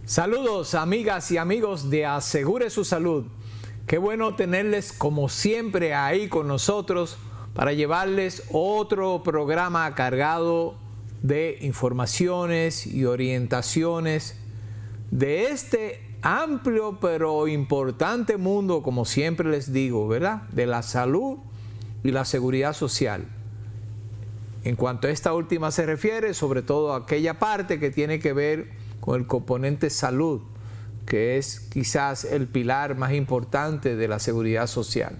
Saludos amigas y amigos de Asegure su Salud. Qué bueno tenerles como siempre ahí con nosotros para llevarles otro programa cargado de informaciones y orientaciones de este amplio pero importante mundo, como siempre les digo, ¿verdad? De la salud y la seguridad social. En cuanto a esta última se refiere, sobre todo a aquella parte que tiene que ver con el componente salud, que es quizás el pilar más importante de la seguridad social.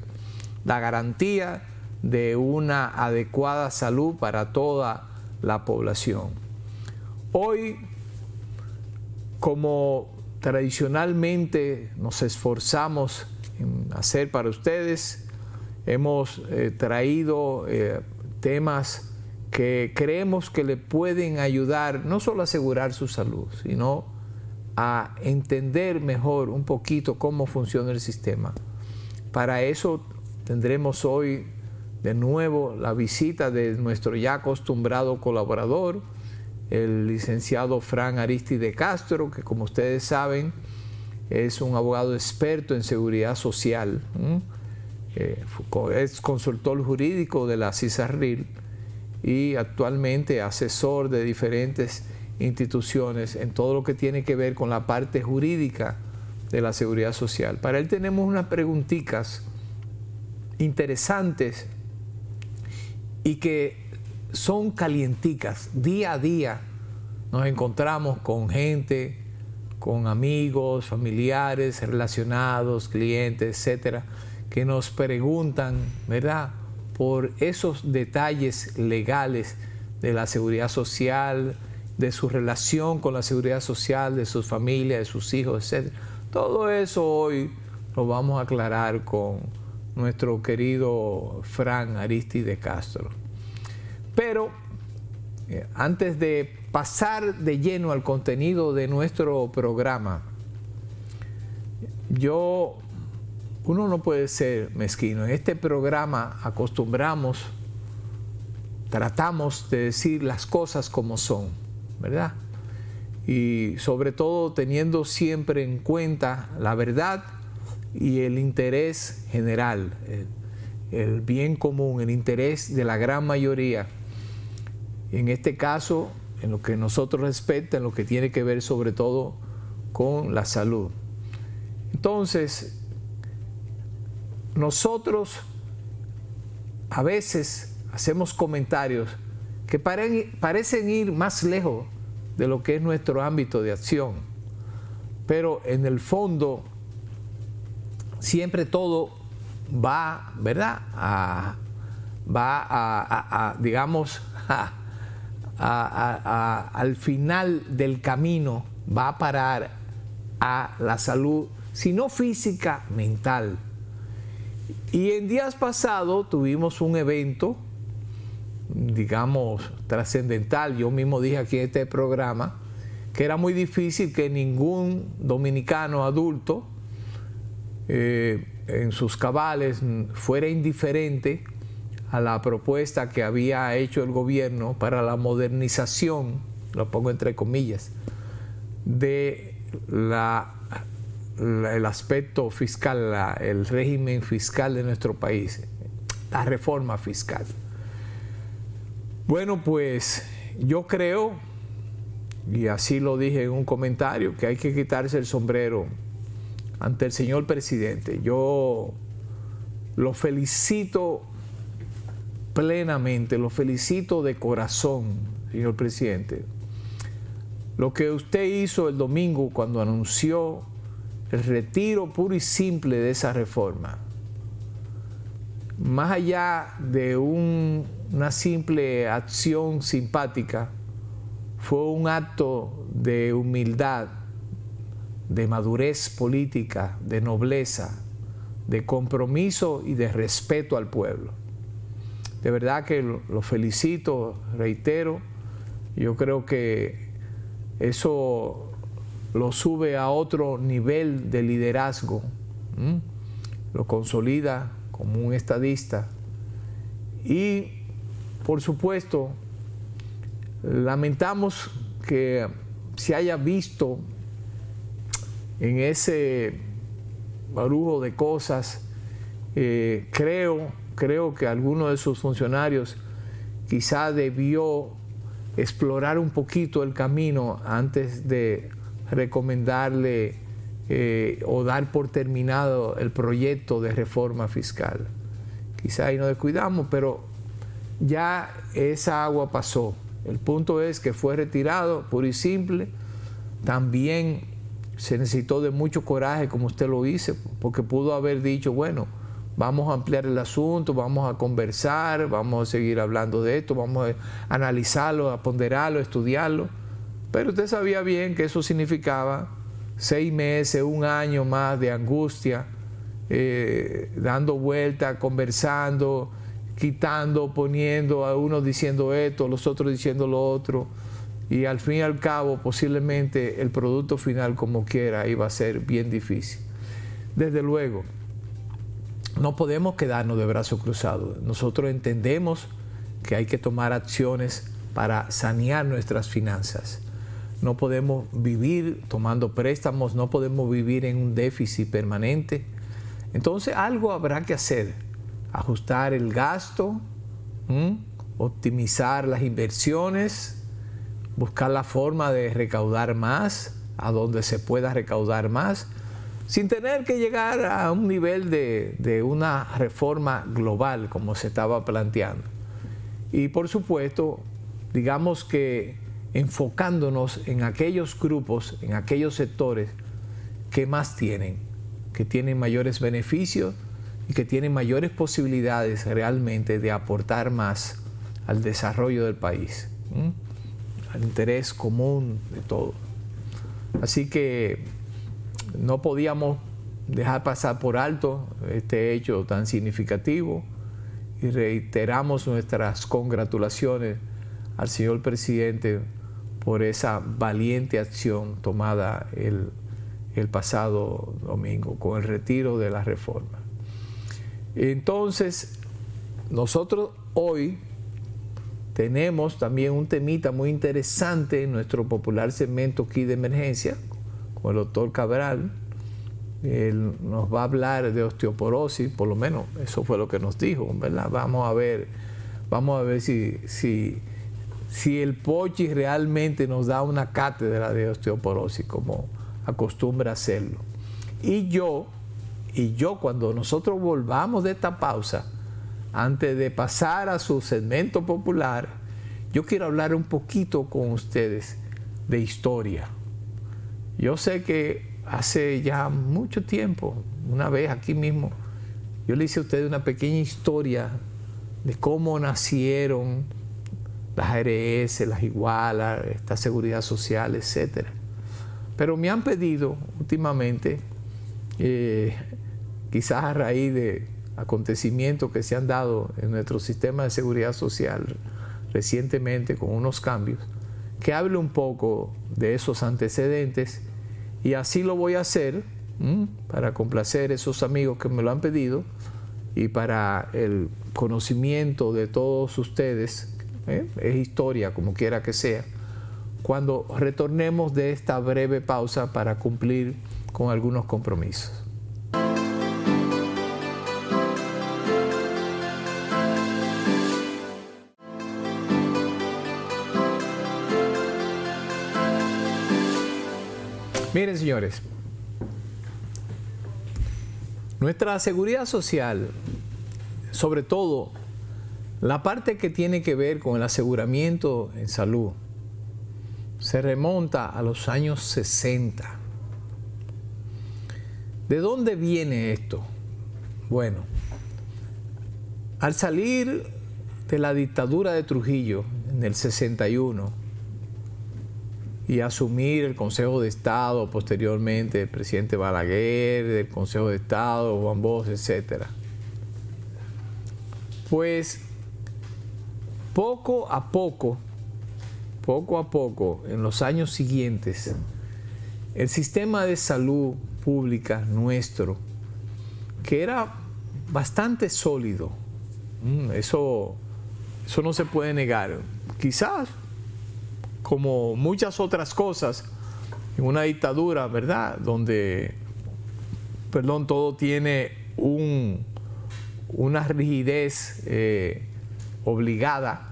La garantía de una adecuada salud para toda la población. Hoy, como tradicionalmente nos esforzamos en hacer para ustedes, hemos traído temas que creemos que le pueden ayudar no solo a asegurar su salud, sino a entender mejor un poquito cómo funciona el sistema. Para eso tendremos hoy de nuevo la visita de nuestro ya acostumbrado colaborador, el licenciado Fran Aristide Castro, que como ustedes saben es un abogado experto en seguridad social, es consultor jurídico de la CISARRIL y actualmente asesor de diferentes instituciones en todo lo que tiene que ver con la parte jurídica de la seguridad social. Para él tenemos unas preguntitas interesantes y que son calienticas. Día a día nos encontramos con gente, con amigos, familiares, relacionados, clientes, etcétera, que nos preguntan, ¿verdad?, por esos detalles legales de la seguridad social, de su relación con la seguridad social, de sus familias, de sus hijos, etc. Todo eso hoy lo vamos a aclarar con nuestro querido Fran Aristide Castro. Pero antes de pasar de lleno al contenido de nuestro programa, uno no puede ser mezquino. En este programa tratamos de decir las cosas como son, ¿verdad? Y sobre todo teniendo siempre en cuenta la verdad y el interés general, el bien común, el interés de la gran mayoría. En este caso, en lo que nosotros respecta, en lo que tiene que ver sobre todo con la salud. Entonces, nosotros a veces hacemos comentarios que parecen ir más lejos de lo que es nuestro ámbito de acción, pero en el fondo siempre todo va, ¿verdad?, digamos, al final del camino va a parar a la salud, si no física, mental. Y en días pasados tuvimos un evento, digamos, trascendental. Yo mismo dije aquí en este programa que era muy difícil que ningún dominicano adulto en sus cabales fuera indiferente a la propuesta que había hecho el gobierno para la modernización, lo pongo entre comillas, de el aspecto fiscal, el régimen fiscal de nuestro país, la reforma fiscal. Bueno, pues yo creo, y así lo dije en un comentario, que hay que quitarse el sombrero ante el señor presidente. Yo lo felicito plenamente, lo felicito de corazón, señor presidente. Lo que usted hizo el domingo cuando anunció el retiro puro y simple de esa reforma, más allá de una simple acción simpática, fue un acto de humildad, de madurez política, de nobleza, de compromiso y de respeto al pueblo. De verdad que lo felicito, reitero. Yo creo que eso lo sube a otro nivel de liderazgo, lo consolida como un estadista y, por supuesto, lamentamos que se haya visto en ese barujo de cosas, creo que alguno de sus funcionarios quizá debió explorar un poquito el camino antes de recomendarle o dar por terminado el proyecto de reforma fiscal. Quizá ahí nos descuidamos, pero ya esa agua pasó. El punto es que fue retirado, puro y simple. También se necesitó de mucho coraje, como usted lo hizo, porque pudo haber dicho, bueno, vamos a ampliar el asunto, vamos a conversar, vamos a seguir hablando de esto, vamos a analizarlo, a ponderarlo, a estudiarlo. Pero usted sabía bien que eso significaba 6 meses, 1 año más de angustia, dando vueltas, conversando, quitando, poniendo, a unos diciendo esto, los otros diciendo lo otro. Y al fin y al cabo, posiblemente el producto final, como quiera, iba a ser bien difícil. Desde luego, no podemos quedarnos de brazos cruzados. Nosotros entendemos que hay que tomar acciones para sanear nuestras finanzas. No podemos vivir tomando préstamos, no podemos vivir en un déficit permanente. Entonces algo habrá que hacer. Ajustar el gasto, optimizar las inversiones, buscar la forma de recaudar más, a donde se pueda recaudar más, sin tener que llegar a un nivel de una reforma global como se estaba planteando. Y por supuesto, digamos que enfocándonos en aquellos grupos, en aquellos sectores que más tienen, que tienen mayores beneficios y que tienen mayores posibilidades realmente de aportar más al desarrollo del país, al interés común de todos. Así que no podíamos dejar pasar por alto este hecho tan significativo y reiteramos nuestras congratulaciones al señor presidente por esa valiente acción tomada el pasado domingo con el retiro de la reforma. Entonces, nosotros hoy tenemos también un temita muy interesante en nuestro popular segmento aquí de emergencia con el doctor Cabral. Él nos va a hablar de osteoporosis, por lo menos eso fue lo que nos dijo, ¿verdad? Vamos a ver si el Pochi realmente nos da una cátedra de osteoporosis como acostumbra hacerlo. Y yo cuando nosotros volvamos de esta pausa, antes de pasar a su segmento popular, yo quiero hablar un poquito con ustedes de historia. Yo sé que hace ya mucho tiempo, una vez aquí mismo, yo le hice a ustedes una pequeña historia de cómo nacieron las ARS, las Igualas, esta seguridad social, etc. Pero me han pedido últimamente, quizás a raíz de acontecimientos que se han dado en nuestro sistema de seguridad social recientemente con unos cambios, que hable un poco de esos antecedentes, y así lo voy a hacer para complacer a esos amigos que me lo han pedido y para el conocimiento de todos ustedes. Es historia, como quiera que sea, cuando retornemos de esta breve pausa para cumplir con algunos compromisos. Miren, señores, nuestra seguridad social, sobre todo la parte que tiene que ver con el aseguramiento en salud, se remonta a los años 60. ¿De dónde viene esto? Bueno, al salir de la dictadura de Trujillo en el 61 y asumir el Consejo de Estado, posteriormente el presidente Balaguer, del Consejo de Estado, Juan Bosch, etc., pues poco a poco, en los años siguientes, el sistema de salud pública nuestro, que era bastante sólido, eso no se puede negar, quizás como muchas otras cosas, en una dictadura, ¿verdad?, donde, todo tiene una rigidez obligada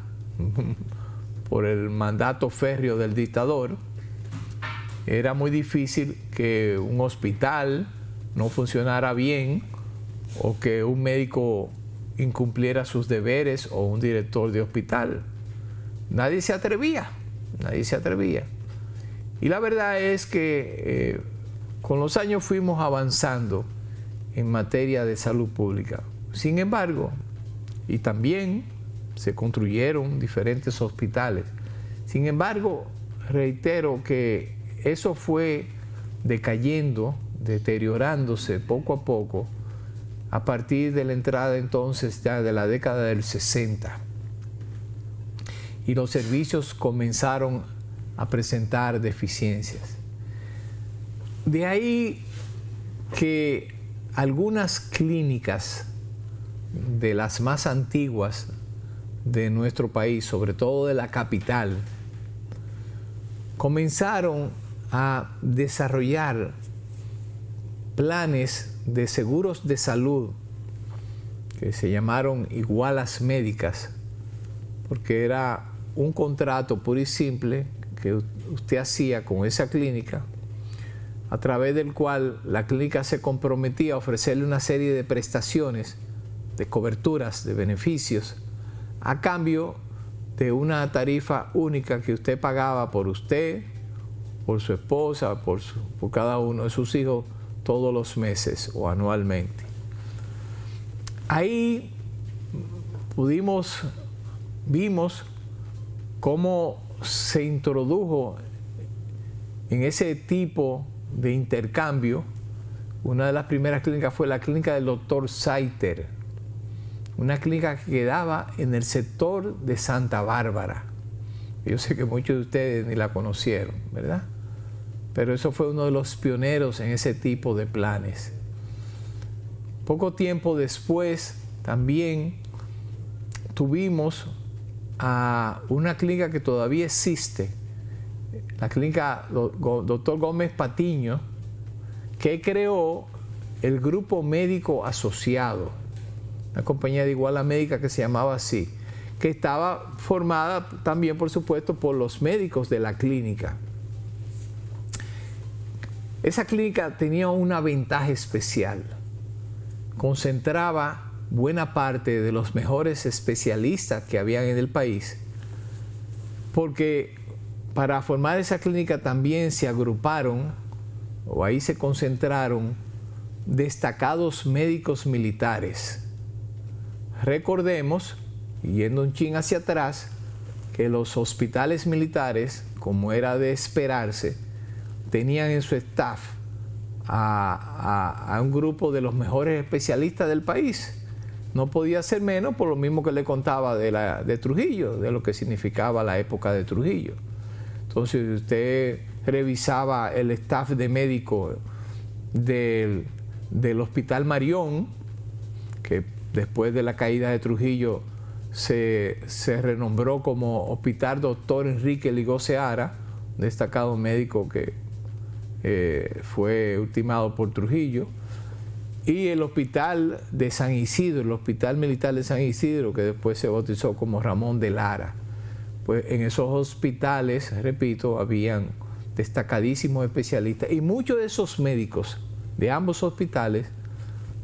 por el mandato férreo del dictador, era muy difícil que un hospital no funcionara bien o que un médico incumpliera sus deberes o un director de hospital. Nadie se atrevía. Y la verdad es que con los años fuimos avanzando en materia de salud pública. Sin embargo, y también se construyeron diferentes hospitales. Sin embargo, reitero que eso fue decayendo, deteriorándose poco a poco a partir de la entrada entonces ya de la década del 60. Y los servicios comenzaron a presentar deficiencias. De ahí que algunas clínicas de las más antiguas de nuestro país, sobre todo de la capital, comenzaron a desarrollar planes de seguros de salud que se llamaron igualas médicas, porque era un contrato puro y simple que usted hacía con esa clínica, a través del cual la clínica se comprometía a ofrecerle una serie de prestaciones, de coberturas, de beneficios, a cambio de una tarifa única que usted pagaba por usted, por su esposa, por cada uno de sus hijos, todos los meses o anualmente. Ahí vimos cómo se introdujo en ese tipo de intercambio. Una de las primeras clínicas fue la clínica del doctor Saiter, una clínica que quedaba en el sector de Santa Bárbara. Yo sé que muchos de ustedes ni la conocieron, ¿verdad? Pero eso fue uno de los pioneros en ese tipo de planes. Poco tiempo después también tuvimos a una clínica que todavía existe, la clínica Dr. Gómez Patiño, que creó el Grupo Médico Asociado, una compañía de iguala médica que se llamaba así, que estaba formada también, por supuesto, por los médicos de la clínica. Esa clínica tenía una ventaja especial. Concentraba buena parte de los mejores especialistas que habían en el país, porque para formar esa clínica también se agruparon, o ahí se concentraron, destacados médicos militares. Recordemos, yendo un chin hacia atrás, que los hospitales militares, como era de esperarse, tenían en su staff a un grupo de los mejores especialistas del país. No podía ser menos, por lo mismo que le contaba de Trujillo, de lo que significaba la época de Trujillo. Entonces, usted revisaba el staff de médicos del Hospital Marión, que después de la caída de Trujillo se renombró como Hospital Doctor Enrique Ligó Seara, un destacado médico que fue ultimado por Trujillo, y el Hospital de San Isidro, el Hospital Militar de San Isidro, que después se bautizó como Ramón de Lara. Pues en esos hospitales, repito, habían destacadísimos especialistas, y muchos de esos médicos de ambos hospitales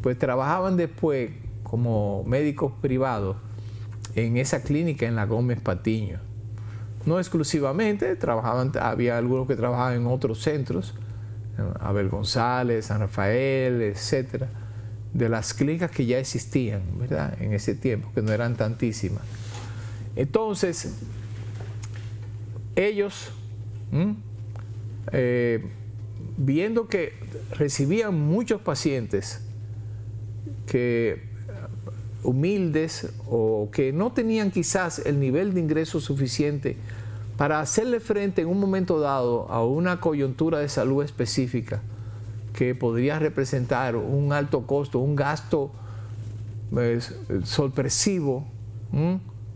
pues trabajaban después como médicos privados en esa clínica en la Gómez Patiño. No exclusivamente, había algunos que trabajaban en otros centros, Abel González, San Rafael, etcétera, de las clínicas que ya existían, ¿verdad?, en ese tiempo, que no eran tantísimas. Entonces, ellos, viendo que recibían muchos pacientes humildes o que no tenían quizás el nivel de ingreso suficiente para hacerle frente en un momento dado a una coyuntura de salud específica que podría representar un alto costo, un gasto sorpresivo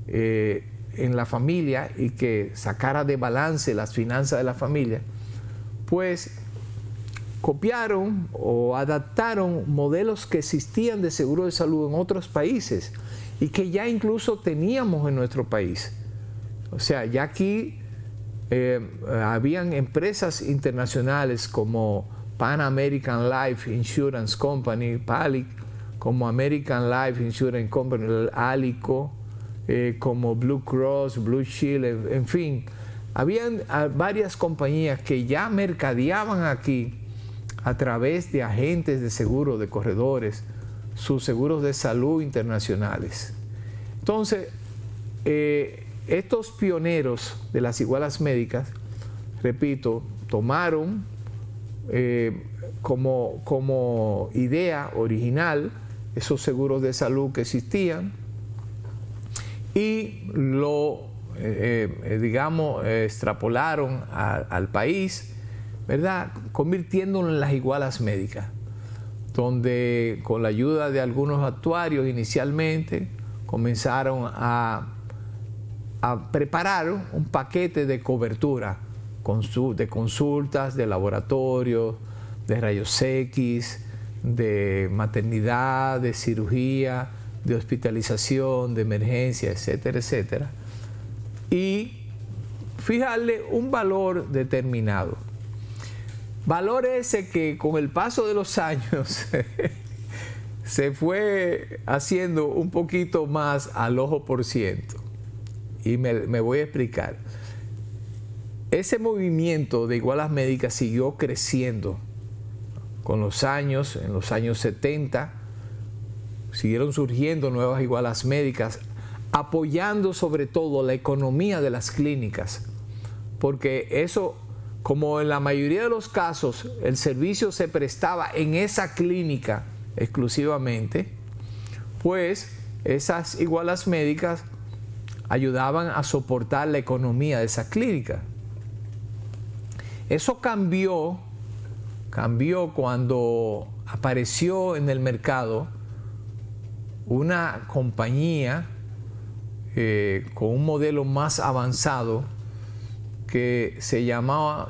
en la familia, y que sacara de balance las finanzas de la familia, pues copiaron o adaptaron modelos que existían de seguro de salud en otros países y que ya incluso teníamos en nuestro país. O sea, ya aquí habían empresas internacionales como Pan American Life Insurance Company, PALIC, como American Life Insurance Company, ALICO, como Blue Cross, Blue Shield, en fin. Habían varias compañías que ya mercadeaban aquí a través de agentes de seguro, de corredores, sus seguros de salud internacionales. Entonces, estos pioneros de las igualas médicas, repito, tomaron como idea original esos seguros de salud que existían y lo, digamos, extrapolaron al país, ¿verdad? Convirtiéndolo en las igualas médicas, donde con la ayuda de algunos actuarios inicialmente comenzaron a preparar un paquete de cobertura de consultas, de laboratorio, de rayos X, de maternidad, de cirugía, de hospitalización, de emergencia, etcétera, etcétera. Y fijarle un valor determinado. Valor ese que con el paso de los años se fue haciendo un poquito más al ojo por ciento. Y me voy a explicar. Ese movimiento de igualas médicas siguió creciendo con los años. En los años 70 siguieron surgiendo nuevas igualas médicas, apoyando sobre todo la economía de las clínicas, porque eso, como en la mayoría de los casos el servicio se prestaba en esa clínica exclusivamente, pues esas igualas médicas ayudaban a soportar la economía de esa clínica. Eso cambió cuando apareció en el mercado una compañía con un modelo más avanzado que se llamó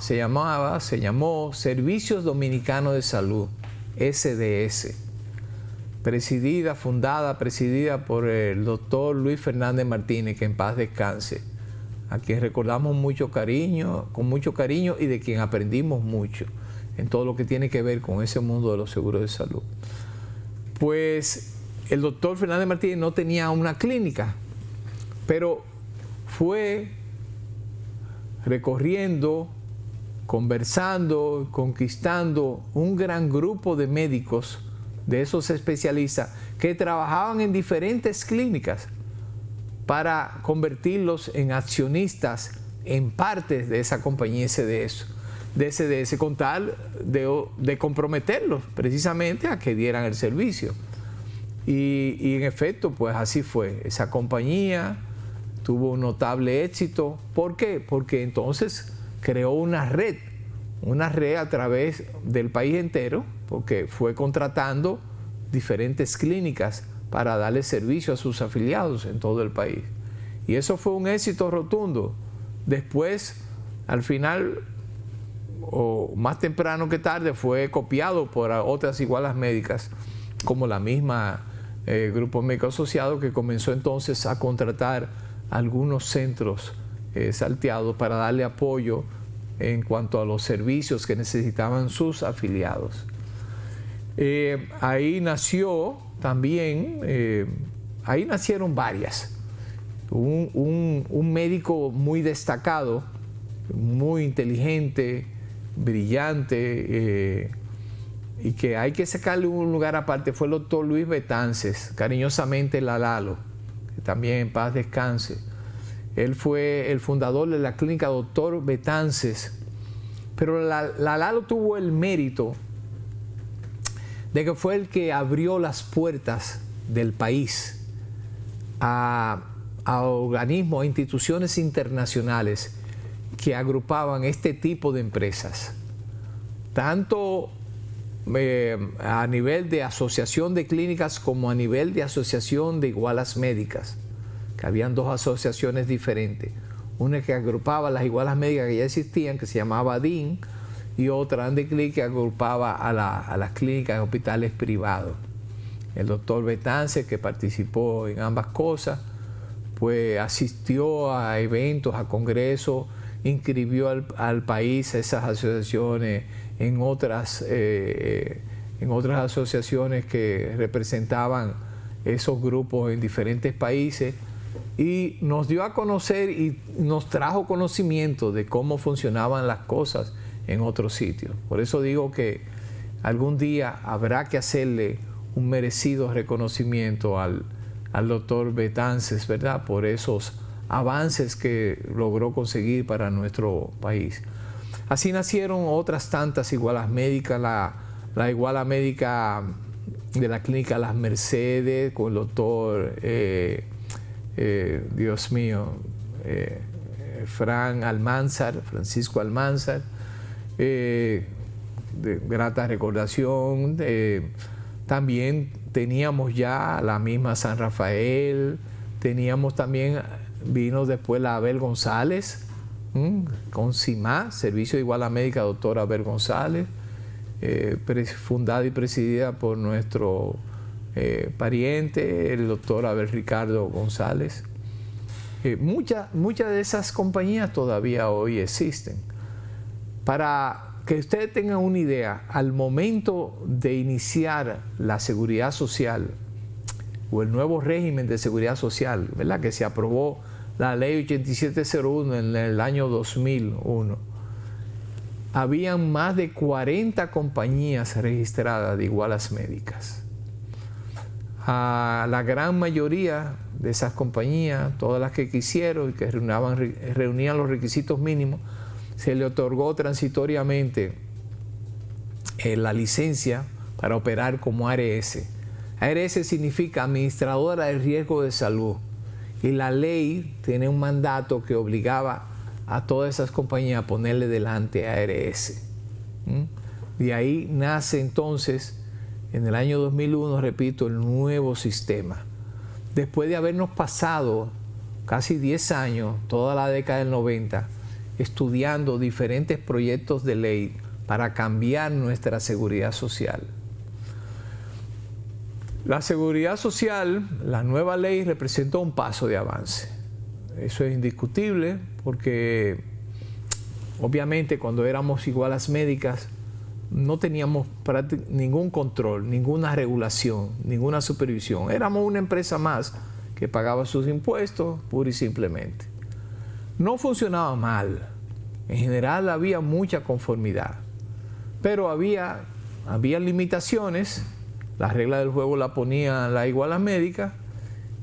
Servicios Dominicanos de Salud, SDS, presidida por el doctor Luis Fernández Martínez, que en paz descanse, a quien recordamos con mucho cariño y de quien aprendimos mucho en todo lo que tiene que ver con ese mundo de los seguros de salud. Pues el doctor Fernández Martínez no tenía una clínica, pero fue recorriendo, conversando, conquistando un gran grupo de médicos, de esos especialistas que trabajaban en diferentes clínicas para convertirlos en accionistas en partes de esa compañía SDS, con tal de comprometerlos precisamente a que dieran el servicio. Y en efecto, pues así fue. Esa compañía tuvo un notable éxito. ¿Por qué? Porque entonces creó una red a través del país entero, porque fue contratando diferentes clínicas para darle servicio a sus afiliados en todo el país. Y eso fue un éxito rotundo. Después, al final, o más temprano que tarde, fue copiado por otras igualas médicas, como la misma Grupo Médico Asociado, que comenzó entonces a contratar algunos centros salteados para darle apoyo en cuanto a los servicios que necesitaban sus afiliados. Ahí nació también, ahí nacieron varias. Un médico muy destacado, muy inteligente, brillante, y que hay que sacarle un lugar aparte, fue el doctor Luis Betances, cariñosamente la Lalo, que también en paz descanse. Él fue el fundador de la clínica Doctor Betances, pero la Lalo tuvo el mérito de que fue el que abrió las puertas del país a organismos, a instituciones internacionales que agrupaban este tipo de empresas, tanto a nivel de asociación de clínicas como a nivel de asociación de igualas médicas, que habían dos asociaciones diferentes, una que agrupaba las igualas médicas que ya existían, que se llamaba DIN, y otra Andeclic que agrupaba a las clínicas y hospitales privados. El doctor Betances, que participó en ambas cosas, pues asistió a eventos, a congresos, inscribió al país a esas asociaciones, en otras asociaciones que representaban esos grupos en diferentes países, y nos dio a conocer y nos trajo conocimiento de cómo funcionaban las cosas en otros sitios. Por eso digo que algún día habrá que hacerle un merecido reconocimiento al doctor Betances, ¿verdad?, por esos avances que logró conseguir para nuestro país. Así nacieron otras tantas igualas médicas, la iguala médica de la clínica Las Mercedes con el doctor, Dios mío, Francisco Almanzar, de grata recordación. También teníamos ya la misma San Rafael, teníamos también, vino después la Abel González, con CIMA, Servicio de Iguala Médica, doctora Abel González, fundada y presidida por nuestro pariente, el doctor Abel Ricardo González. Muchas de esas compañías todavía hoy existen. Para que ustedes tengan una idea, al momento de iniciar la seguridad social o el nuevo régimen de seguridad social, ¿verdad?, que se aprobó la ley 8701 en el año 2001, habían más de 40 compañías registradas de igualas médicas. A la gran mayoría de esas compañías, todas las que quisieron y que reunían los requisitos mínimos, se le otorgó transitoriamente la licencia para operar como ARS. ARS significa Administradora de Riesgo de Salud, y la ley tiene un mandato que obligaba a todas esas compañías a ponerle delante ARS. De ahí nace entonces, en el año 2001, repito, el nuevo sistema. Después de habernos pasado casi 10 años, toda la década del 90, estudiando diferentes proyectos de ley para cambiar nuestra seguridad social. La seguridad social, la nueva ley, representó un paso de avance. Eso es indiscutible, porque obviamente cuando éramos igualas médicas no teníamos ningún control, ninguna regulación, ninguna supervisión. Éramos una empresa más que pagaba sus impuestos pura y simplemente. No funcionaba mal. En general había mucha conformidad, pero había limitaciones. La regla del juego la ponía la iguala médica,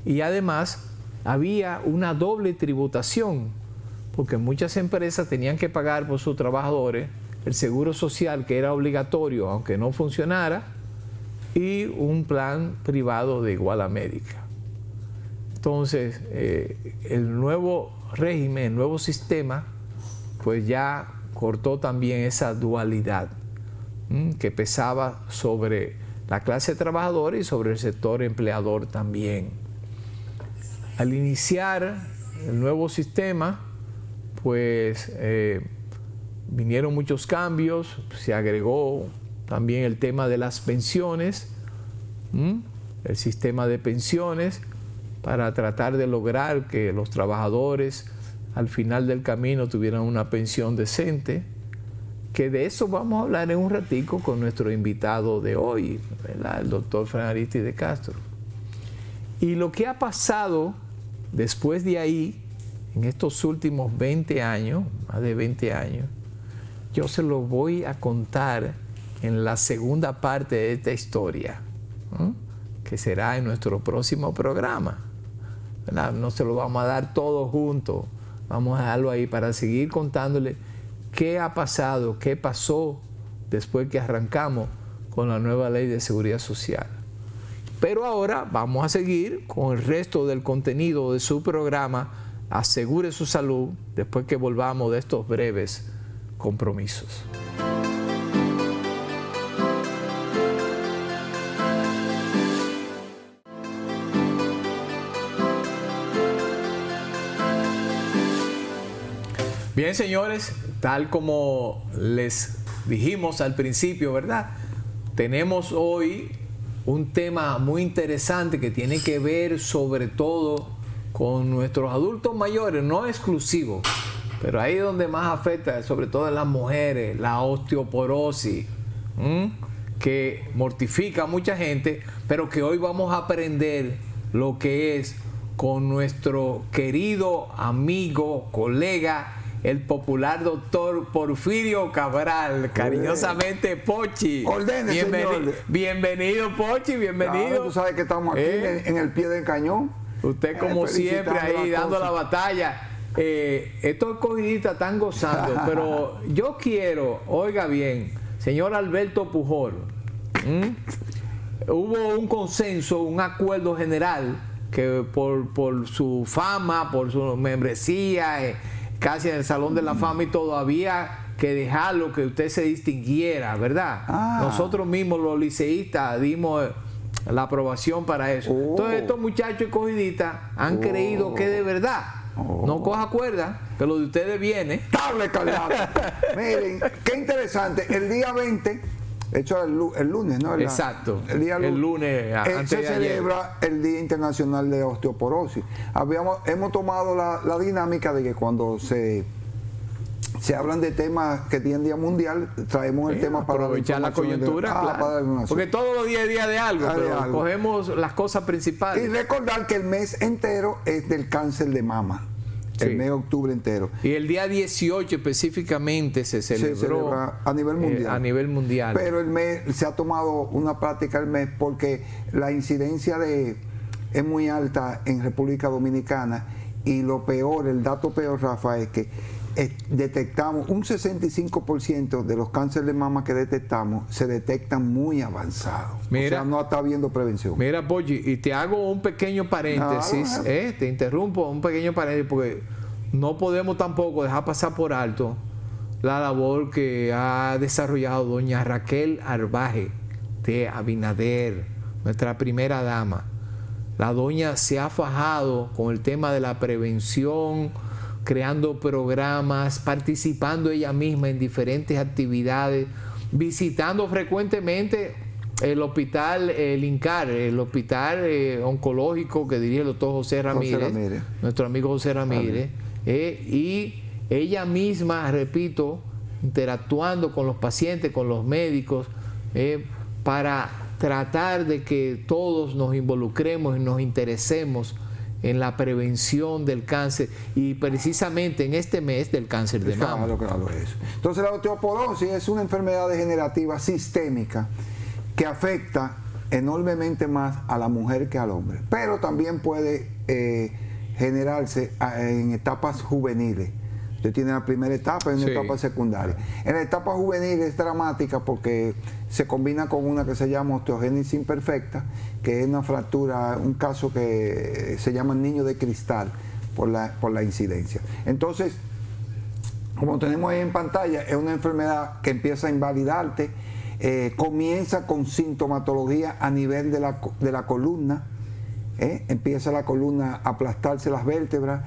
y además había una doble tributación, porque muchas empresas tenían que pagar por sus trabajadores el seguro social, que era obligatorio aunque no funcionara, y un plan privado de iguala médica. Entonces, el nuevo régimen, el nuevo sistema, pues ya cortó también esa dualidad que pesaba sobre la clase trabajadora y sobre el sector empleador también. Al iniciar el nuevo sistema, pues vinieron muchos cambios, se agregó también el tema de las pensiones, el sistema de pensiones, para tratar de lograr que los trabajadores al final del camino tuvieran una pensión decente, que de eso vamos a hablar en un ratico con nuestro invitado de hoy, ¿verdad?, el doctor Fran Arístide Castro. Y lo que ha pasado después de ahí, en estos últimos 20 años, más de 20 años, yo se lo voy a contar en la segunda parte de esta historia, que será en nuestro próximo programa, ¿verdad? No se lo vamos a dar todo junto, vamos a dejarlo ahí para seguir contándole qué ha pasado, qué pasó después que arrancamos con la nueva ley de seguridad social. Pero ahora vamos a seguir con el resto del contenido de su programa Asegure su Salud, después que volvamos de estos breves compromisos. Bien, señores, tal como les dijimos al principio, ¿verdad? Tenemos hoy un tema muy interesante que tiene que ver sobre todo con nuestros adultos mayores, no exclusivo, pero ahí es donde más afecta, sobre todo en las mujeres, la osteoporosis, que mortifica a mucha gente, pero que hoy vamos a aprender lo que es con nuestro querido amigo, colega, el popular doctor Porfirio Cabral, cariñosamente Pochi. Ordene, señor. Bienvenido, Pochi, bienvenido. Claro, tú sabes que estamos aquí en el pie del cañón. Usted como siempre ahí dando la batalla. Estos escogidistas están gozando, pero yo quiero, oiga bien, señor Alberto Pujol, hubo un consenso, un acuerdo general que por su fama, por su membresía, casi en el Salón de la Fama y todo, había que dejarlo, que usted se distinguiera, ¿verdad? Nosotros mismos los liceístas dimos la aprobación para eso. Entonces estos muchachos escogidistas han creído que de verdad, no coja cuerda, que lo de ustedes viene. ¡Table cargado! Miren, qué interesante, el día 20, hecho el lunes, ¿no? Exacto, el lunes antes se de celebra ayer. el Día Internacional de Osteoporosis. Hemos tomado la dinámica de que cuando se hablan de temas que tienen Día Mundial, traemos el tema para aprovechar la coyuntura, claro. Porque todos los días es día de algo, pero cogemos las cosas principales. Y recordar que el mes entero es del cáncer de mama. El mes de octubre entero. Y el día 18 específicamente se celebra a nivel mundial. A nivel mundial. Pero el mes se ha tomado una práctica el mes porque la incidencia es muy alta en República Dominicana, y lo peor, el dato peor, Rafa, es que detectamos un 65% de los cánceres de mama que detectamos se detectan muy avanzados. Mira, o sea, no está habiendo prevención. Mira, Pochi, y te hago un pequeño paréntesis, te interrumpo un pequeño paréntesis porque no podemos tampoco dejar pasar por alto la labor que ha desarrollado doña Raquel Arbaje de Abinader, nuestra primera dama. La doña se ha fajado con el tema de la prevención, creando programas, participando ella misma en diferentes actividades, visitando frecuentemente el hospital, el INCAR, el hospital oncológico que dirige el doctor José Ramírez, nuestro amigo José Ramírez, y ella misma, repito, interactuando con los pacientes, con los médicos, para tratar de que todos nos involucremos y nos interesemos en la prevención del cáncer, y precisamente en este mes del cáncer de mama. Claro, eso. Entonces la osteoporosis es una enfermedad degenerativa sistémica que afecta enormemente más a la mujer que al hombre, pero también puede generarse en etapas juveniles. Usted tiene la primera etapa y una etapa secundaria. En la etapa juvenil es dramática porque se combina con una que se llama osteogénesis imperfecta, que es una fractura, un caso que se llama niño de cristal por la incidencia. Entonces, como tenemos ahí en pantalla, es una enfermedad que empieza a invalidarte, comienza con sintomatología a nivel de la columna. Empieza la columna a aplastarse las vértebras,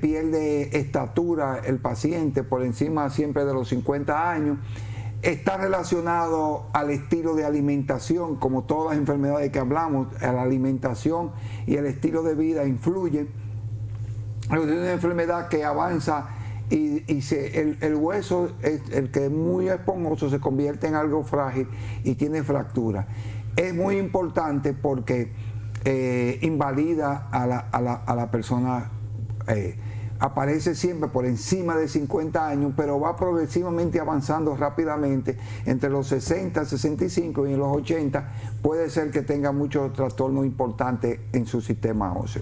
pierde estatura el paciente por encima siempre de los 50 años, está relacionado al estilo de alimentación, como todas las enfermedades que hablamos, la alimentación y el estilo de vida influyen. Es una enfermedad que avanza y el hueso, el que es muy esponjoso, se convierte en algo frágil y tiene fractura. Es muy importante porque invalida a la persona, aparece siempre por encima de 50 años, pero va progresivamente avanzando rápidamente entre los 60, 65 y en los 80 puede ser que tenga muchos trastornos importantes en su sistema óseo.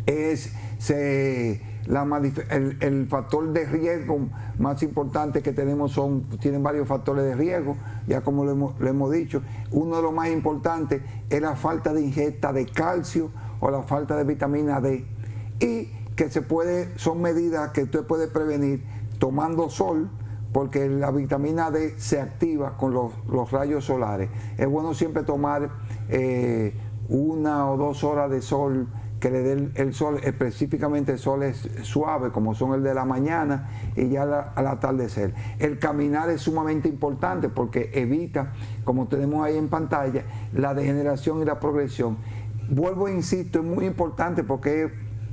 El factor de riesgo más importante que tenemos tienen varios factores de riesgo, ya como lo hemos dicho. Uno de los más importantes es la falta de ingesta de calcio o la falta de vitamina D, y que son medidas que usted puede prevenir tomando sol, porque la vitamina D se activa con los rayos solares. Es bueno siempre tomar 1 o 2 horas de sol que le dé el sol, específicamente soles suaves, como son el de la mañana y ya al atardecer. El caminar es sumamente importante porque evita, como tenemos ahí en pantalla, la degeneración y la progresión. Vuelvo e insisto, es muy importante porque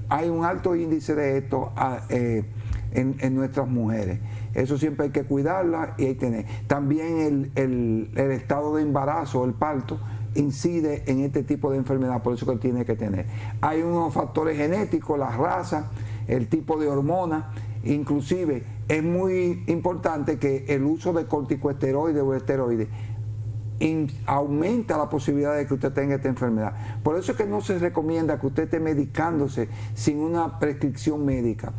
hay un alto índice de esto en nuestras mujeres. Eso siempre hay que cuidarla y hay que tener. También el estado de embarazo, el parto, incide en este tipo de enfermedad, por eso que tiene que tener. Hay unos factores genéticos, la raza, el tipo de hormonas, inclusive es muy importante que el uso de corticosteroides o esteroides aumenta la posibilidad de que usted tenga esta enfermedad. Por eso es que no se recomienda que usted esté medicándose sin una prescripción médica.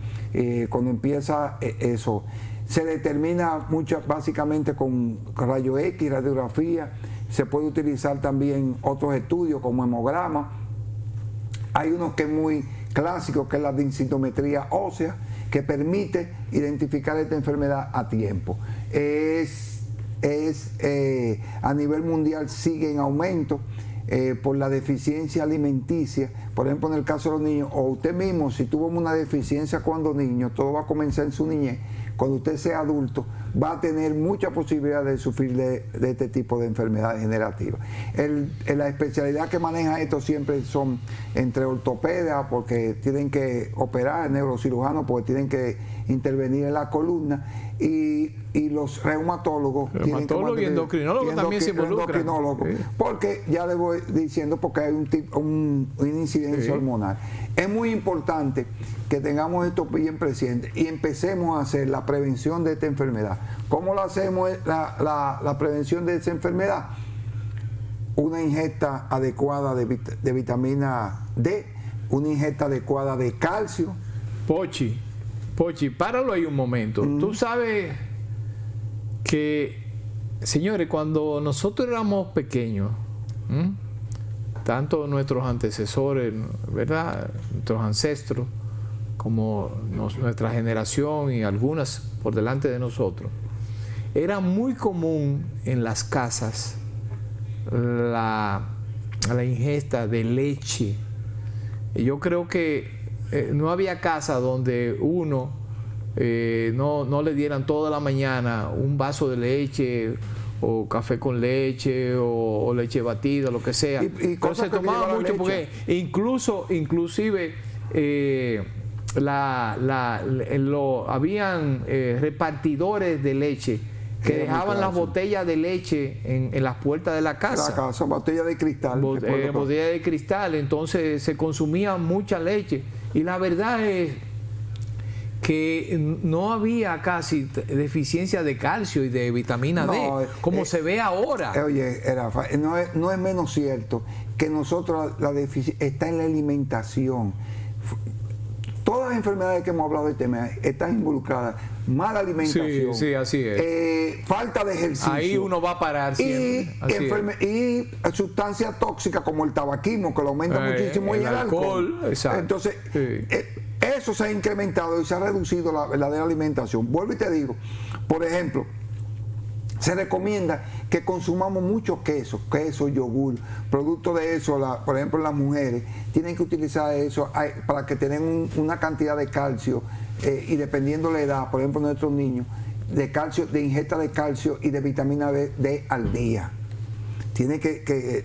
Cuando empieza eso, se determina básicamente con rayo X, radiografía. Se puede utilizar también otros estudios como hemograma. Hay uno que es muy clásico, que es la densitometría ósea, que permite identificar esta enfermedad a tiempo. A nivel mundial sigue en aumento por la deficiencia alimenticia. Por ejemplo, en el caso de los niños, o usted mismo, si tuvo una deficiencia cuando niño, todo va a comenzar en su niñez. Cuando usted sea adulto, va a tener mucha posibilidad de sufrir de este tipo de enfermedades generativas. La especialidad que maneja esto siempre son entre ortopedas, porque tienen que operar, neurocirujanos, porque tienen que intervenir en la columna, y los reumatólogos y endocrinólogos también se involucran. Sí. Porque ya le voy diciendo, porque hay una incidencia hormonal. Es muy importante que tengamos esto bien presente y empecemos a hacer la prevención de esta enfermedad. ¿Cómo lo hacemos la prevención de esta enfermedad? Una ingesta adecuada de vitamina D, una ingesta adecuada de calcio. Pochi, páralo ahí un momento. Tú sabes que, señores, cuando nosotros éramos pequeños, tanto nuestros antecesores, ¿verdad?, nuestros ancestros, como nuestra generación y algunas por delante de nosotros, era muy común en las casas la ingesta de leche. Y yo creo que no había casa donde uno no le dieran toda la mañana un vaso de leche o café con leche o leche batida, lo que sea. Pero se tomaba mucho porque inclusive habían repartidores de leche que dejaban las botellas de leche en las puertas de la casa. Botella de cristal. Botella de cristal, entonces se consumía mucha leche. Y la verdad es que no había casi deficiencia de calcio y de vitamina D, como se ve ahora. Oye, Rafa, no es menos cierto que nosotros la deficiencia está en la alimentación. Todas las enfermedades que hemos hablado del tema están involucradas. Mala alimentación. Sí, así es. Falta de ejercicio. Ahí uno va a parar siempre. Y sustancias tóxicas como el tabaquismo, que lo aumenta muchísimo, y el alcohol. Exacto. Entonces, eso se ha incrementado y se ha reducido la verdadera alimentación. Vuelvo y te digo, por ejemplo, se recomienda que consumamos mucho queso, yogur, producto de eso. Por ejemplo, las mujeres tienen que utilizar eso para que tengan una cantidad de calcio y dependiendo la edad, por ejemplo, nuestros niños, de calcio, de ingesta de calcio y de vitamina D al día. Tiene que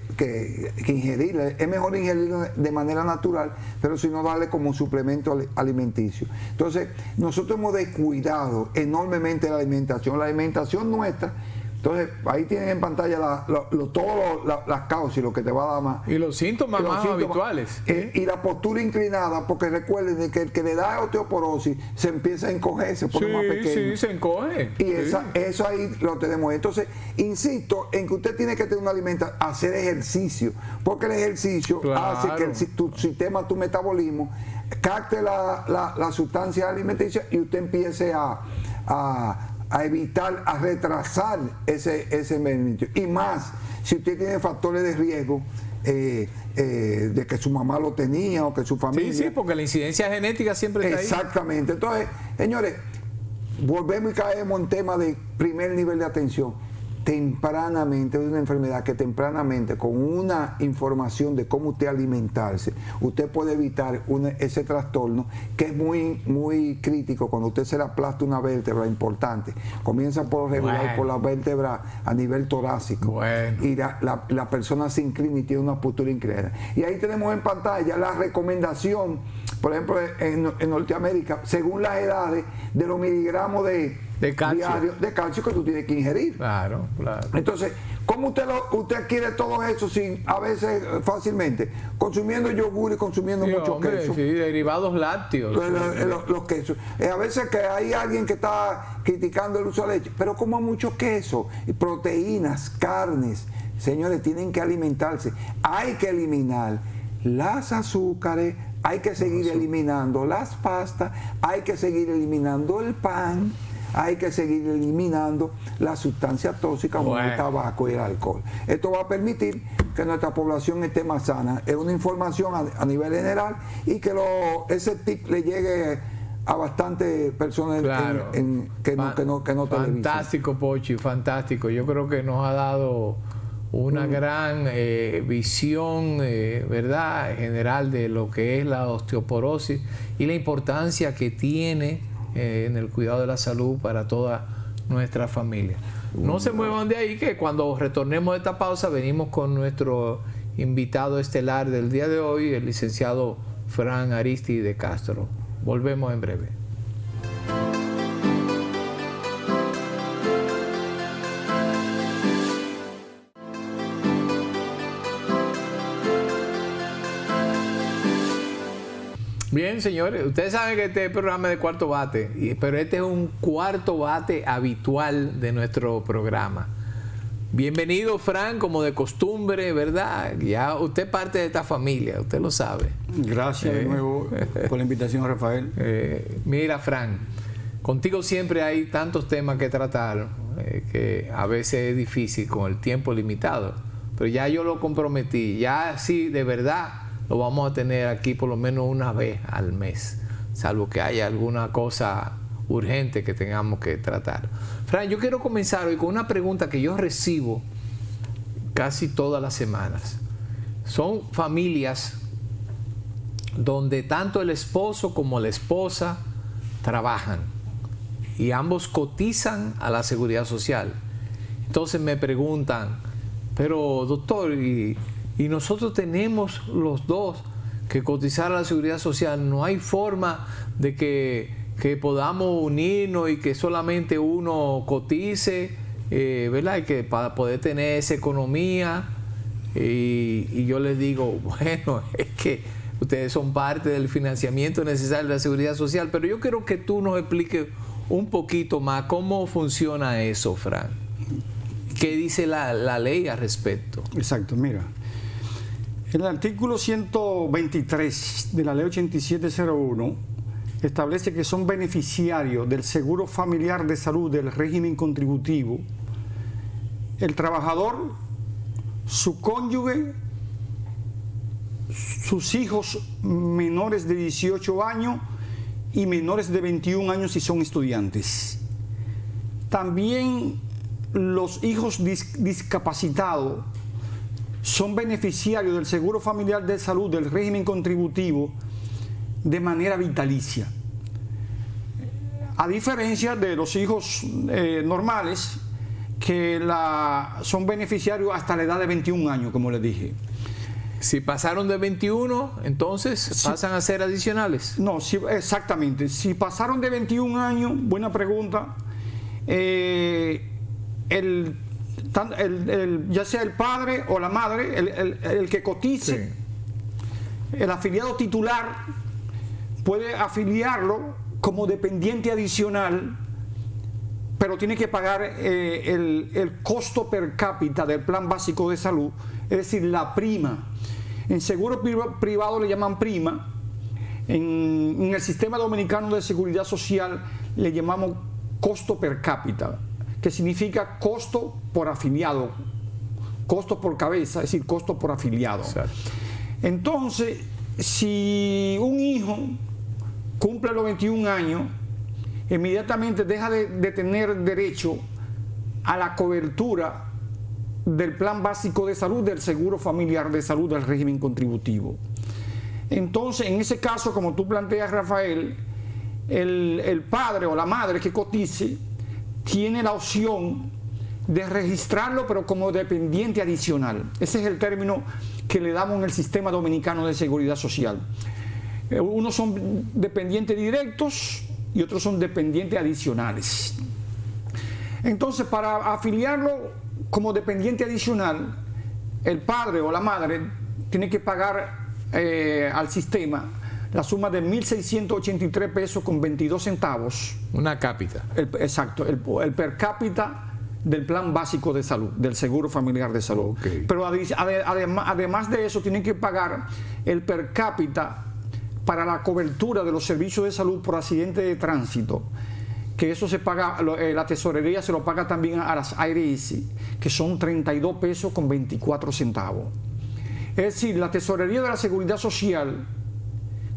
ingerirla. Es mejor ingerirla de manera natural, pero si no, darle como un suplemento alimenticio. Entonces, nosotros hemos descuidado enormemente la alimentación nuestra. Entonces, ahí tienen en pantalla todas las causas y lo que te va a dar más. Y los síntomas más habituales. Y la postura inclinada, porque recuerden que el que le da osteoporosis se empieza a encoger, se pone más pequeño. Sí, se encoge. Y eso ahí lo tenemos. Entonces, insisto en que usted tiene que tener una alimentación, hacer ejercicio, porque el ejercicio hace que tu sistema, tu metabolismo, capte la sustancia alimenticia y usted empiece a evitar, a retrasar ese envejecimiento. Y más, si usted tiene factores de riesgo de que su mamá lo tenía o que su familia. Sí, porque la incidencia genética siempre está ahí. Exactamente. Entonces, señores, volvemos y caemos en tema de primer nivel de atención. tempranamente, es una enfermedad que tempranamente, con una información de cómo usted alimentarse, usted puede evitar ese trastorno que es muy crítico cuando usted se le aplasta una vértebra importante. Comienza por lo regular por la vértebra a nivel torácico y la persona se inclina y tiene una postura inclinada. Y ahí tenemos en pantalla la recomendación, por ejemplo, en Norteamérica, según las edades, de los miligramos de calcio que tú tienes que ingerir. Claro. Entonces, ¿cómo usted adquiere todo eso sin, a veces fácilmente? Consumiendo yogur y consumiendo mucho queso. Sí, derivados lácteos. Los quesos. A veces que hay alguien que está criticando el uso de leche, pero coma mucho queso, proteínas, carnes. Señores, tienen que alimentarse. Hay que eliminar las azúcares, hay que seguir eliminando las pastas, hay que seguir eliminando el pan, hay que seguir eliminando las sustancias tóxicas como el tabaco y el alcohol. Esto va a permitir que nuestra población esté más sana. Es una información a nivel general y que ese tip le llegue a bastantes personas que no televisan. Fantástico, Pochi, fantástico. Yo creo que nos ha dado una gran visión, ¿verdad?, general de lo que es la osteoporosis y la importancia que tiene en el cuidado de la salud para toda nuestra familia. No se muevan de ahí, que cuando retornemos de esta pausa venimos con nuestro invitado estelar del día de hoy, el licenciado Fran Aristide Castro. Volvemos en breve. Bien, señores, ustedes saben que este programa es de cuarto bate, pero este es un cuarto bate habitual de nuestro programa. Bienvenido, Fran, como de costumbre, ¿verdad? Ya usted es parte de esta familia, usted lo sabe. Gracias de nuevo por la invitación, Rafael. Mira, Fran, contigo siempre hay tantos temas que tratar que a veces es difícil con el tiempo limitado, pero ya yo lo comprometí, ya sí, de verdad, lo vamos a tener aquí por lo menos una vez al mes, salvo que haya alguna cosa urgente que tengamos que tratar. Fran, yo quiero comenzar hoy con una pregunta que yo recibo casi todas las semanas. Son familias donde tanto el esposo como la esposa trabajan y ambos cotizan a la seguridad social. Entonces me preguntan, pero doctor, y nosotros tenemos los dos que cotizar a la seguridad social, ¿no hay forma de que podamos unirnos y que solamente uno cotice, ¿verdad? Y que para poder tener esa economía? Y yo les digo, bueno, es que ustedes son parte del financiamiento necesario de la seguridad social, pero yo quiero que tú nos expliques un poquito más cómo funciona eso, Fran. ¿Qué dice la ley al respecto? Exacto, mira. El artículo 123 de la ley 8701 establece que son beneficiarios del seguro familiar de salud del régimen contributivo el trabajador, su cónyuge, sus hijos menores de 18 años y menores de 21 años si son estudiantes. También los hijos discapacitados son beneficiarios del seguro familiar de salud del régimen contributivo de manera vitalicia. A diferencia de los hijos normales, que son beneficiarios hasta la edad de 21 años, como les dije. Si pasaron de 21, entonces pasan a ser adicionales. No, exactamente. Si pasaron de 21 años, buena pregunta, ya sea el padre o la madre, el que cotice, sí, el afiliado titular puede afiliarlo como dependiente adicional, pero tiene que pagar el costo per cápita del plan básico de salud, es decir, la prima. En seguro privado le llaman prima, en el sistema dominicano de seguridad social le llamamos costo per cápita, que significa costo por afiliado, costo por cabeza, es decir, costo por afiliado. Exacto. Entonces, si un hijo cumple los 21 años, inmediatamente deja de tener derecho a la cobertura del Plan Básico de Salud, del Seguro Familiar de Salud, del régimen contributivo. Entonces, en ese caso, como tú planteas, Rafael, el padre o la madre que cotice tiene la opción de registrarlo, pero como dependiente adicional. Ese es el término que le damos en el sistema dominicano de seguridad social. Unos son dependientes directos y otros son dependientes adicionales. Entonces, para afiliarlo como dependiente adicional, el padre o la madre tiene que pagar al sistema la suma de 1.683 pesos con 22 centavos. Una cápita. Exacto, el per cápita del Plan Básico de Salud, del Seguro Familiar de Salud. Okay. Pero además de eso, tienen que pagar el per cápita para la cobertura de los servicios de salud por accidente de tránsito, que eso se paga, la tesorería se lo paga también a las ARS, que son 32 pesos con 24 centavos. Es decir, la tesorería de la Seguridad Social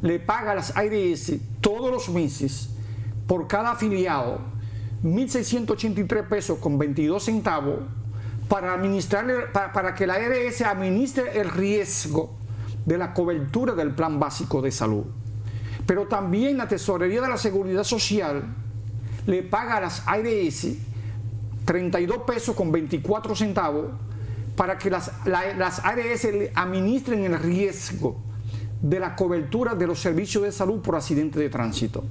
le paga a las ARS todos los meses por cada afiliado 1.683 pesos con 22 centavos para que la ARS administre el riesgo de la cobertura del Plan Básico de Salud. Pero también la tesorería de la Seguridad Social le paga a las ARS 32 pesos con 24 centavos para que las ARS administren el riesgo de la cobertura de los servicios de salud por accidente de tránsito.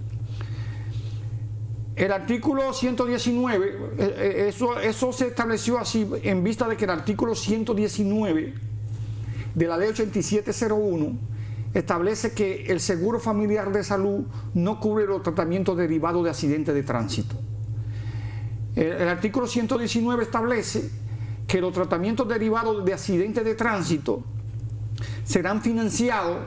El artículo 119, eso se estableció así en vista de que el artículo 119 de la ley 8701 establece que el Seguro Familiar de Salud no cubre los tratamientos derivados de accidentes de tránsito. El artículo 119 establece que los tratamientos derivados de accidentes de tránsito serán financiados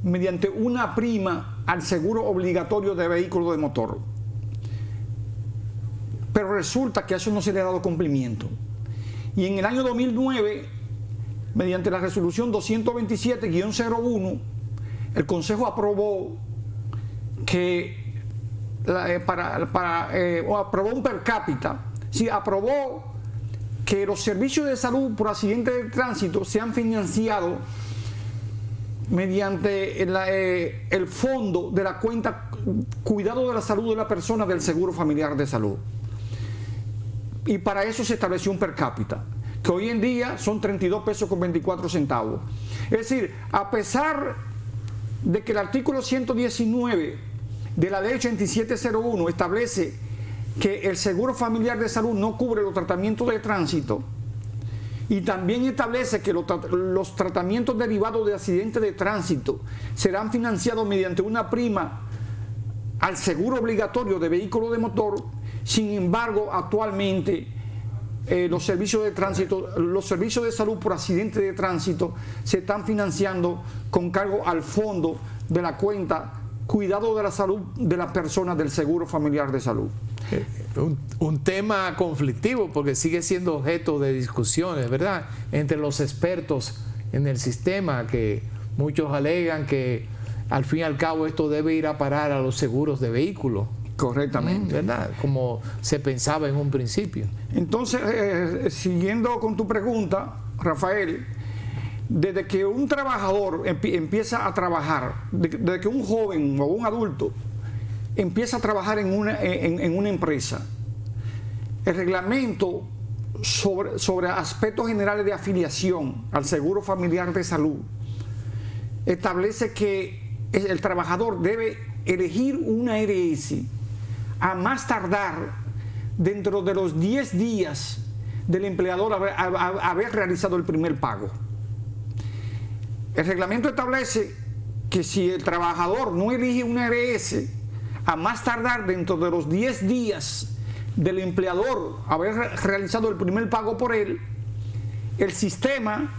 mediante una prima al seguro obligatorio de vehículo de motor. Pero resulta que a eso no se le ha dado cumplimiento. Y en el año 2009, mediante la resolución 227-01, el Consejo aprobó que aprobó un per cápita, sí, aprobó que los servicios de salud por accidente de tránsito sean financiados mediante el fondo de la cuenta Cuidado de la Salud de la Persona del Seguro Familiar de Salud. Y para eso se estableció un per cápita, que hoy en día son 32 pesos con 24 centavos. Es decir, a pesar de que el artículo 119 de la ley 8701 establece que el Seguro Familiar de Salud no cubre los tratamientos de tránsito, y también establece que los tratamientos derivados de accidentes de tránsito serán financiados mediante una prima al seguro obligatorio de vehículo de motor. Sin embargo, actualmente los servicios de tránsito, los servicios de salud por accidente de tránsito se están financiando con cargo al fondo de la cuenta Cuidado de la Salud de la Persona del Seguro Familiar de Salud. Un tema conflictivo porque sigue siendo objeto de discusiones, ¿verdad?, entre los expertos en el sistema, que muchos alegan que al fin y al cabo esto debe ir a parar a los seguros de vehículos. Correctamente. ¿Verdad? Como se pensaba en un principio. Entonces, siguiendo con tu pregunta, Rafael, desde que un trabajador empieza a trabajar, desde que un joven o un adulto empieza a trabajar en una empresa, el reglamento sobre aspectos generales de afiliación al Seguro Familiar de Salud establece que el trabajador debe elegir una ARS a más tardar dentro de los 10 días del empleador haber realizado el primer pago. El reglamento establece que si el trabajador no elige una ARS a más tardar dentro de los 10 días del empleador haber realizado el primer pago por él, el sistema,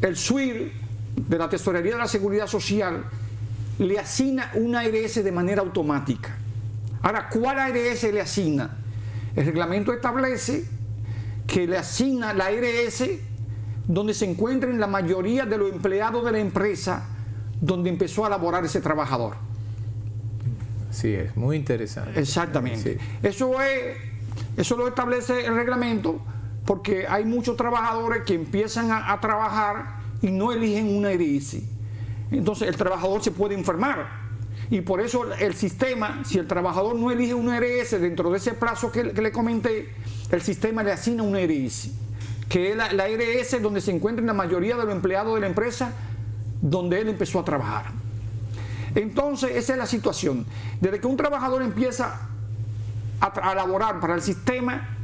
el SWIR de la Tesorería de la Seguridad Social, le asigna una ARS de manera automática. Ahora, ¿cuál ARS le asigna? El reglamento establece que le asigna la ARS donde se encuentren la mayoría de los empleados de la empresa donde empezó a laborar ese trabajador. Sí, es muy interesante. Exactamente. Sí. Eso es Eso lo establece el reglamento porque hay muchos trabajadores que empiezan a trabajar y no eligen una ERS. Entonces el trabajador se puede enfermar. Y por eso el sistema, si el trabajador no elige una ERS dentro de ese plazo que le comenté, el sistema le asigna una ERS, que es la ERS donde se encuentran la mayoría de los empleados de la empresa donde él empezó a trabajar. Entonces esa es la situación. Desde que un trabajador empieza a laborar para el sistema,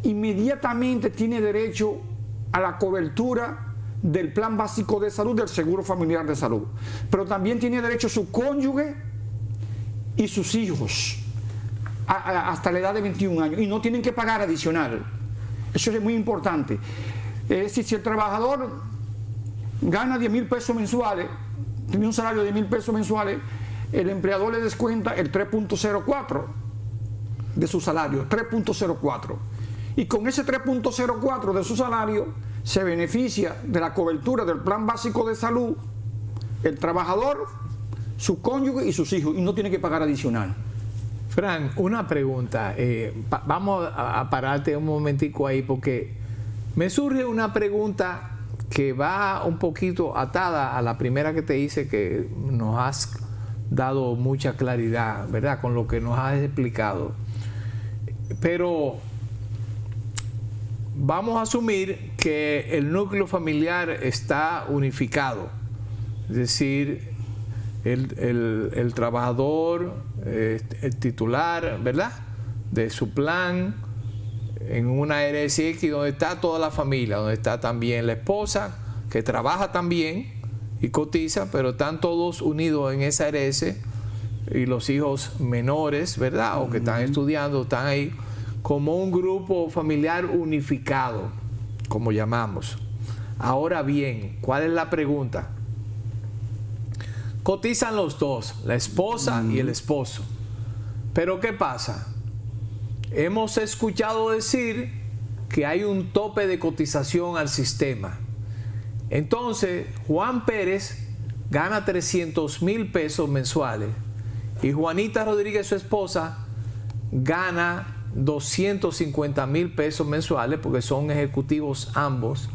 inmediatamente tiene derecho a la cobertura del plan básico de salud del Seguro Familiar de Salud, pero también tiene derecho su cónyuge y sus hijos hasta la edad de 21 años, y no tienen que pagar adicional. Eso es muy importante. Es decir, si el trabajador gana 10,000 pesos mensuales, tiene un salario de 10,000 pesos mensuales, el empleador le descuenta el 3.04 de su salario, 3.04, y con ese 3.04 de su salario se beneficia de la cobertura del plan básico de salud el trabajador, su cónyuge y sus hijos, y no tiene que pagar adicional. Fran, una pregunta. Vamos a pararte un momentico ahí porque me surge una pregunta que va un poquito atada a la primera que te hice, que nos has dado mucha claridad, ¿verdad? Con lo que nos has explicado. Pero vamos a asumir que el núcleo familiar está unificado, es decir, el trabajador, el titular, ¿verdad?, de su plan en una RSX donde está toda la familia, donde está también la esposa que trabaja también y cotiza, pero están todos unidos en esa RS, y los hijos menores, ¿verdad?, o que están estudiando, están ahí como un grupo familiar unificado, como llamamos. Ahora bien, ¿cuál es la pregunta? Cotizan los dos, la esposa y el esposo. Pero ¿qué pasa? Hemos escuchado decir que hay un tope de cotización al sistema. Entonces, Juan Pérez gana 300,000 pesos mensuales y Juanita Rodríguez, su esposa, gana 250,000 pesos mensuales, porque son ejecutivos ambos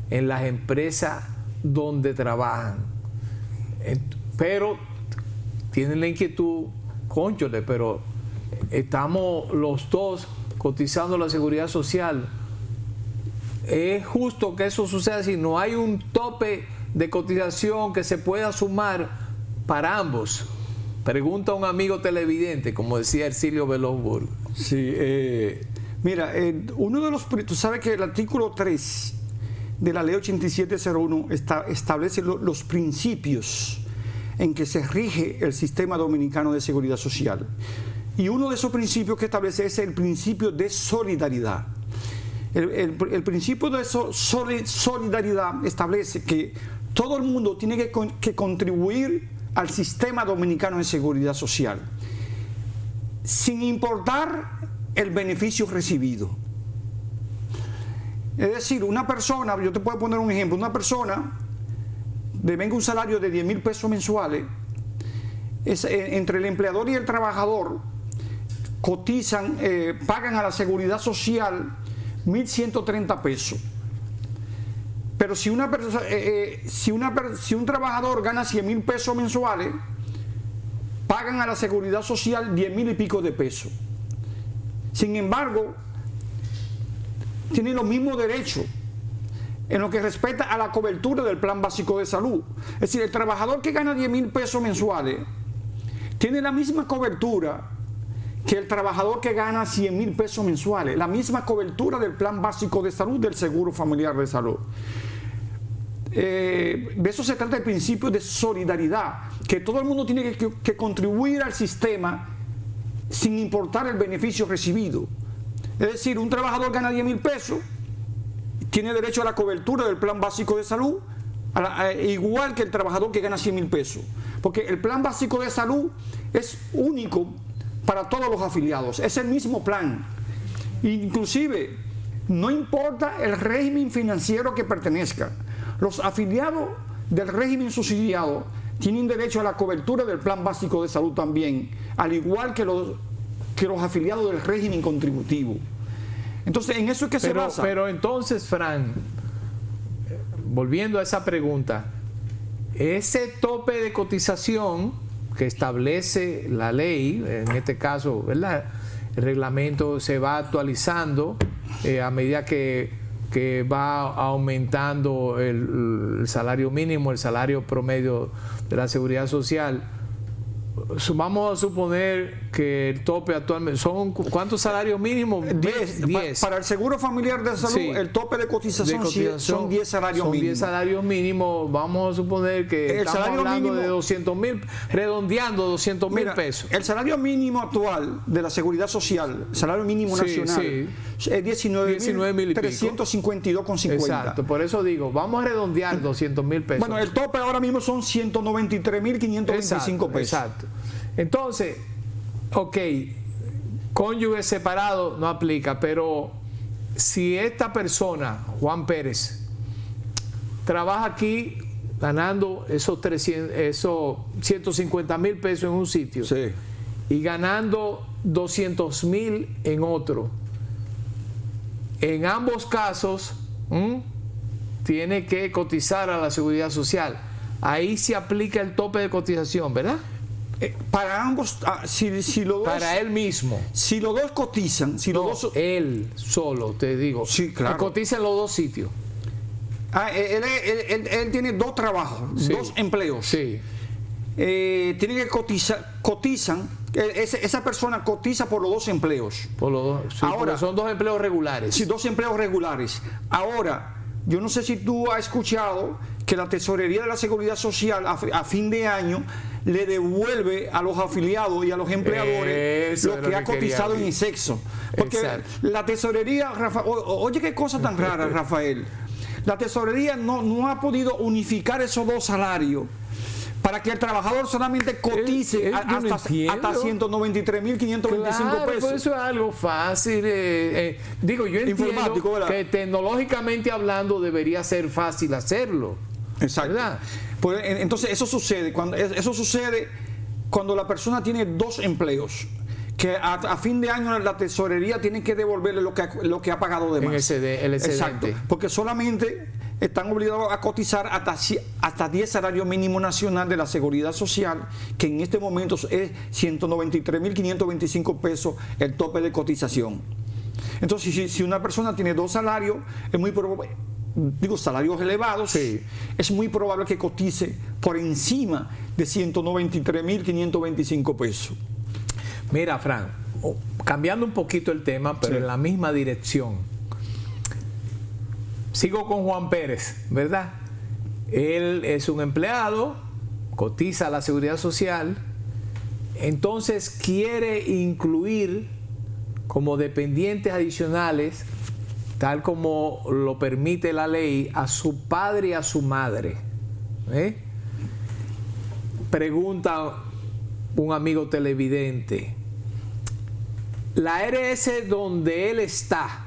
en las empresas donde trabajan. Pero tienen la inquietud, cónchole, pero estamos los dos cotizando la seguridad social. ¿Es justo que eso suceda si no hay un tope de cotización que se pueda sumar para ambos? Pregunta un amigo televidente, como decía Ercilio Veloz Burgos. Sí, mira, uno de los... Tú sabes que el artículo 3 de la ley 8701 establece los principios en que se rige el sistema dominicano de seguridad social. Y uno de esos principios que establece es el principio de solidaridad. El principio de solidaridad establece que todo el mundo tiene que contribuir al sistema dominicano de seguridad social, sin importar el beneficio recibido. Es decir, una persona, yo te puedo poner un ejemplo, una persona devenga un salario de 10,000 pesos mensuales, entre el empleador y el trabajador cotizan, pagan a la seguridad social 1,130 pesos. Pero si un trabajador gana 100,000 pesos mensuales, pagan a la seguridad social 10,000 y pico de pesos. Sin embargo, tienen los mismos derechos en lo que respecta a la cobertura del plan básico de salud. Es decir, el trabajador que gana 10,000 pesos mensuales tiene la misma cobertura que el trabajador que gana 100,000 pesos mensuales, la misma cobertura del plan básico de salud del Seguro Familiar de Salud. De eso se trata el principio de solidaridad, que todo el mundo tiene que contribuir al sistema sin importar el beneficio recibido. Es decir, un trabajador gana 10,000 pesos, tiene derecho a la cobertura del plan básico de salud, igual que el trabajador que gana 100,000 pesos, porque el plan básico de salud es único para todos los afiliados, es el mismo plan. Inclusive, no importa el régimen financiero que pertenezca, los afiliados del régimen subsidiado tienen derecho a la cobertura del plan básico de salud también, al igual que los afiliados del régimen contributivo. Entonces, en eso es que se basa. Pero entonces, Fran, volviendo a esa pregunta, ese tope de cotización que establece la ley, en este caso, ¿verdad? El reglamento se va actualizando a medida que va aumentando el salario mínimo, el salario promedio de la Seguridad Social. Vamos a suponer que el tope actualmente son ¿cuántos salarios mínimos? 10. Para el seguro familiar de salud, sí, el tope de cotización son 10 salarios mínimos. Son 10 salarios mínimos. Vamos a suponer que el estamos hablando mínimo, de 200,000, redondeando 200,000 pesos. El salario mínimo actual de la Seguridad Social, el salario mínimo nacional, es 19,352,50. Exacto, por eso digo, vamos a redondear 200,000 pesos. Bueno, el tope ahora mismo son 193,525 pesos. Exacto. Entonces, ok, cónyuge separado no aplica, pero si esta persona, Juan Pérez, trabaja aquí ganando esos 150,000 pesos en un sitio, sí, y ganando 200,000 en otro, en ambos casos tiene que cotizar a la Seguridad Social. Ahí se aplica el tope de cotización, ¿verdad? Para ambos, si los dos, para él mismo. Si los dos cotizan, él solo, te digo. Sí, claro. Cotiza en los dos sitios. Él tiene dos trabajos, sí, dos empleos. Sí. Tiene que cotizan. Esa persona cotiza por los dos empleos. Por los dos. Sí, ahora son dos empleos regulares. Sí, dos empleos regulares. Ahora, yo no sé si tú has escuchado que la Tesorería de la Seguridad Social a fin de año le devuelve a los afiliados y a los empleadores lo que ha cotizado en sexo. Porque la Tesorería, oye qué cosa tan rara, Rafael. La Tesorería no ha podido unificar esos dos salarios para que el trabajador solamente cotice hasta 193,525 pesos. Pues eso es algo fácil. Digo, yo entiendo que tecnológicamente hablando debería ser fácil hacerlo. Exacto. ¿Verdad? Pues, entonces eso sucede cuando la persona tiene dos empleos, que a fin de año la tesorería tiene que devolverle lo que ha pagado de más. El excedente. Exacto, porque solamente están obligados a cotizar hasta 10 salarios mínimos nacional de la Seguridad Social, que en este momento es 193,525 pesos el tope de cotización. Entonces, si una persona tiene dos salarios, es muy probable, salarios elevados, sí, es muy probable que cotice por encima de 193,525 pesos. Mira, Fran, cambiando un poquito el tema, pero sí, en la misma dirección. Sigo con Juan Pérez, ¿verdad? Él es un empleado, cotiza a la Seguridad Social, entonces quiere incluir como dependientes adicionales, tal como lo permite la ley, a su padre y a su madre. Pregunta un amigo televidente, la ARS donde él está,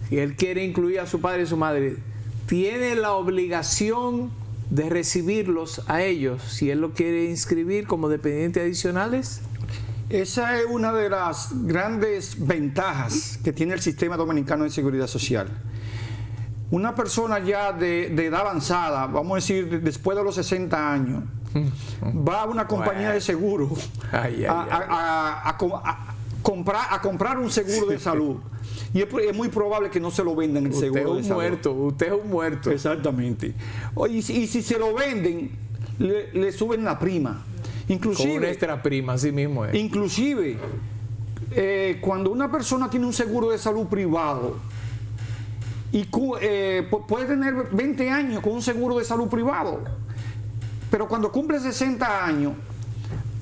y él quiere incluir a su padre y a su madre, ¿tiene la obligación de recibirlos a ellos si él lo quiere inscribir como dependientes adicionales? Esa es una de las grandes ventajas que tiene el sistema dominicano de seguridad social. Una persona ya de edad avanzada, vamos a decir después de los 60 años, va a una compañía de seguro a comprar un seguro de salud. Y es muy probable que no se lo vendan el seguro de salud. Usted es un muerto. Exactamente. Y si se lo venden, le suben la prima. Inclusive, con una extra prima, así mismo es. Inclusive, cuando una persona tiene un seguro de salud privado y puede tener 20 años con un seguro de salud privado, pero cuando cumple 60 años,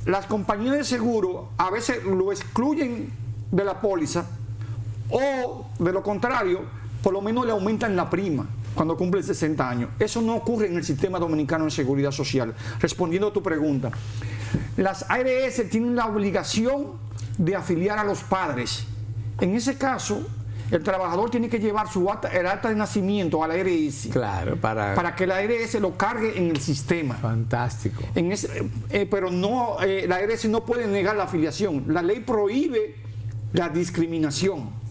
las compañías de seguro a veces lo excluyen de la póliza, o de lo contrario, por lo menos le aumentan la prima cuando cumple 60 años. Eso no ocurre en el sistema dominicano de seguridad social. Respondiendo a tu pregunta, las ARS tienen la obligación de afiliar a los padres. En ese caso, el trabajador tiene que llevar el acta de nacimiento a la ARS. Claro, para que la ARS lo cargue en el sistema. Fantástico. Pero no, la ARS no puede negar la afiliación. La ley prohíbe la discriminación.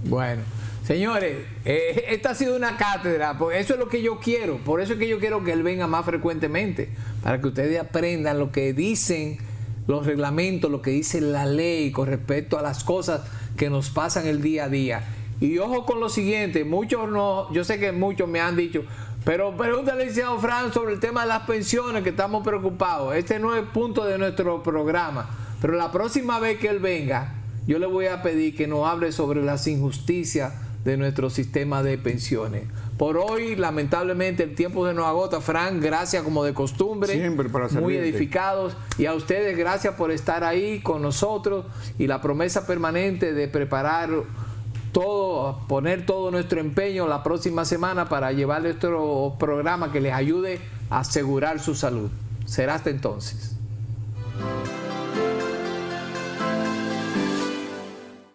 Bueno, señores, esta ha sido una cátedra, pues eso es lo que yo quiero, por eso es que yo quiero que él venga más frecuentemente, para que ustedes aprendan lo que dicen los reglamentos, lo que dice la ley con respecto a las cosas que nos pasan el día a día. Y ojo con lo siguiente, muchos no, yo sé que muchos me han dicho, pero pregúntale al licenciado Fran sobre el tema de las pensiones, que estamos preocupados. Este no es el punto de nuestro programa, pero la próxima vez que él venga, yo le voy a pedir que nos hable sobre las injusticias de nuestro sistema de pensiones. Por hoy, lamentablemente, el tiempo se nos agota. Fran, gracias como de costumbre. Siempre para servirte. Muy edificados. Y a ustedes, gracias por estar ahí con nosotros. Y la promesa permanente de preparar todo, poner todo nuestro empeño la próxima semana para llevar nuestro programa que les ayude a asegurar su salud. Será hasta entonces.